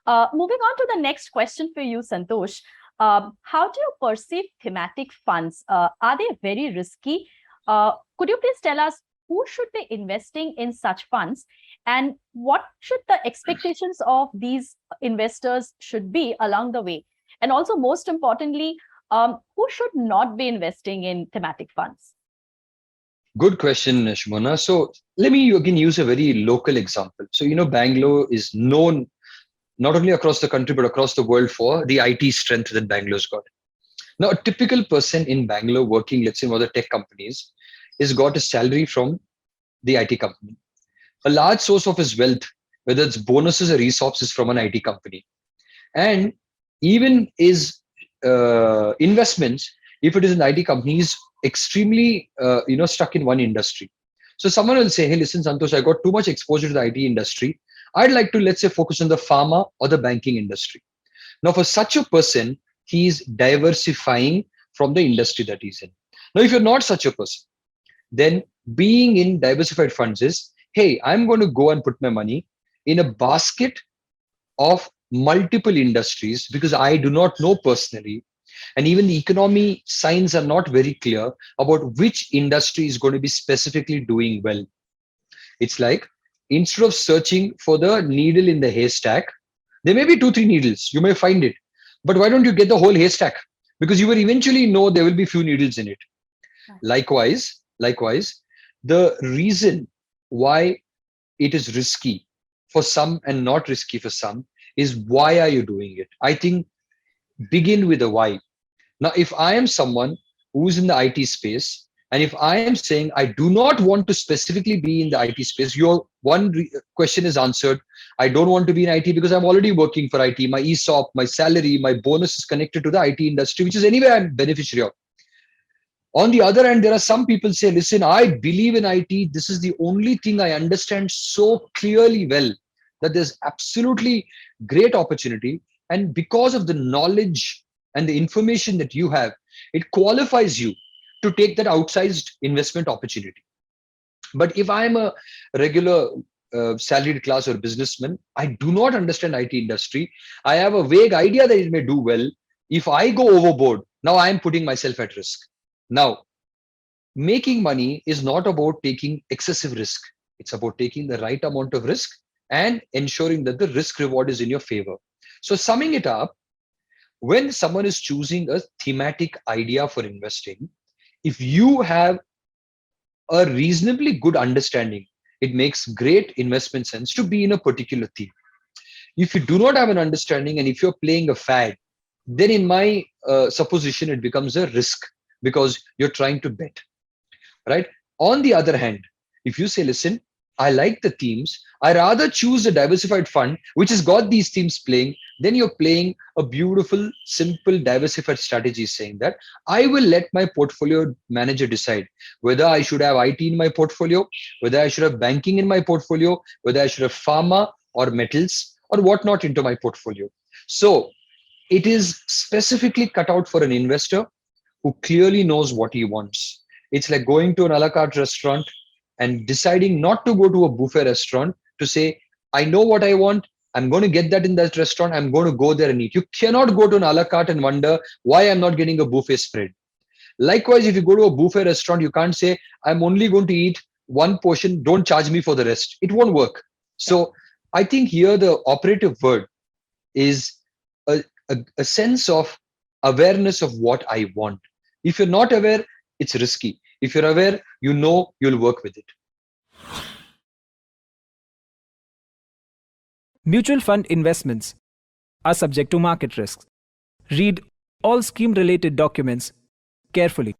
Moving on to the next question for you, Santosh. How do you perceive thematic funds? Are they very risky? Could you please tell us who should be investing in such funds, and what should the expectations of these investors should be along the way? And also, most importantly, who should not be investing in thematic funds? Good question, Sumana. So let me again use a very local example. So, Bangalore is known not only across the country, but across the world for the IT strength that Bangalore's got. Now, a typical person in Bangalore working, let's say, in one of the tech companies, is got a salary from the IT company. A large source of his wealth, whether it's bonuses or ESOPs, is from an IT company. And even his investments, if it is an IT company, is extremely stuck in one industry. So someone will say, hey, listen, Santosh, I got too much exposure to the IT industry. I'd like to, let's say, focus on the pharma or the banking industry. Now, for such a person, he's diversifying from the industry that he's in. Now, if you're not such a person, then being in diversified funds is, hey, I'm going to go and put my money in a basket of multiple industries because I do not know personally. And even the economy signs are not very clear about which industry is going to be specifically doing well. It's like, instead of searching for the needle in the haystack, there may be 2-3 needles, you may find it, but why don't you get the whole haystack? Because you will eventually know there will be few needles in it. Likewise, the reason why it is risky for some and not risky for some is, why are you doing it? I think begin with the why. Now, if I am someone who's in the IT space, and if I am saying I do not want to specifically be in the IT space, your question is answered. I don't want to be in IT because I'm already working for IT. My ESOP, my salary, my bonus is connected to the IT industry, which is anyway I'm beneficiary of. On the other hand, there are some people say, listen, I believe in IT. This is the only thing I understand so clearly well, that there's absolutely great opportunity. And because of the knowledge and the information that you have, it qualifies you to take that outsized investment opportunity. But if I'm a regular salaried class or businessman, I do not understand IT industry. I have a vague idea that it may do well. If I go overboard, now I am putting myself at risk. Now, making money is not about taking excessive risk. It's about taking the right amount of risk and ensuring that the risk reward is in your favor. So summing it up, when someone is choosing a thematic idea for investing, if you have a reasonably good understanding, it makes great investment sense to be in a particular theme. If you do not have an understanding and if you're playing a fad, then in my supposition, it becomes a risk because you're trying to bet, right? On the other hand, if you say, listen, I like the themes, I rather choose a diversified fund which has got these themes playing, then you're playing a beautiful, simple, diversified strategy, saying that I will let my portfolio manager decide whether I should have IT in my portfolio, whether I should have banking in my portfolio, whether I should have pharma or metals or whatnot into my portfolio. So it is specifically cut out for an investor who clearly knows what he wants. It's like going to an a la carte restaurant and deciding not to go to a buffet restaurant to say, I know what I want. I'm going to get that in that restaurant. I'm going to go there and eat. You cannot go to an a la carte and wonder why I'm not getting a buffet spread. Likewise, if you go to a buffet restaurant, you can't say, I'm only going to eat one portion. Don't charge me for the rest. It won't work. So I think here the operative word is a sense of awareness of what I want. If you're not aware, it's risky. If you're aware, you know you'll work with it. Mutual fund investments are subject to market risks. Read all scheme-related documents carefully.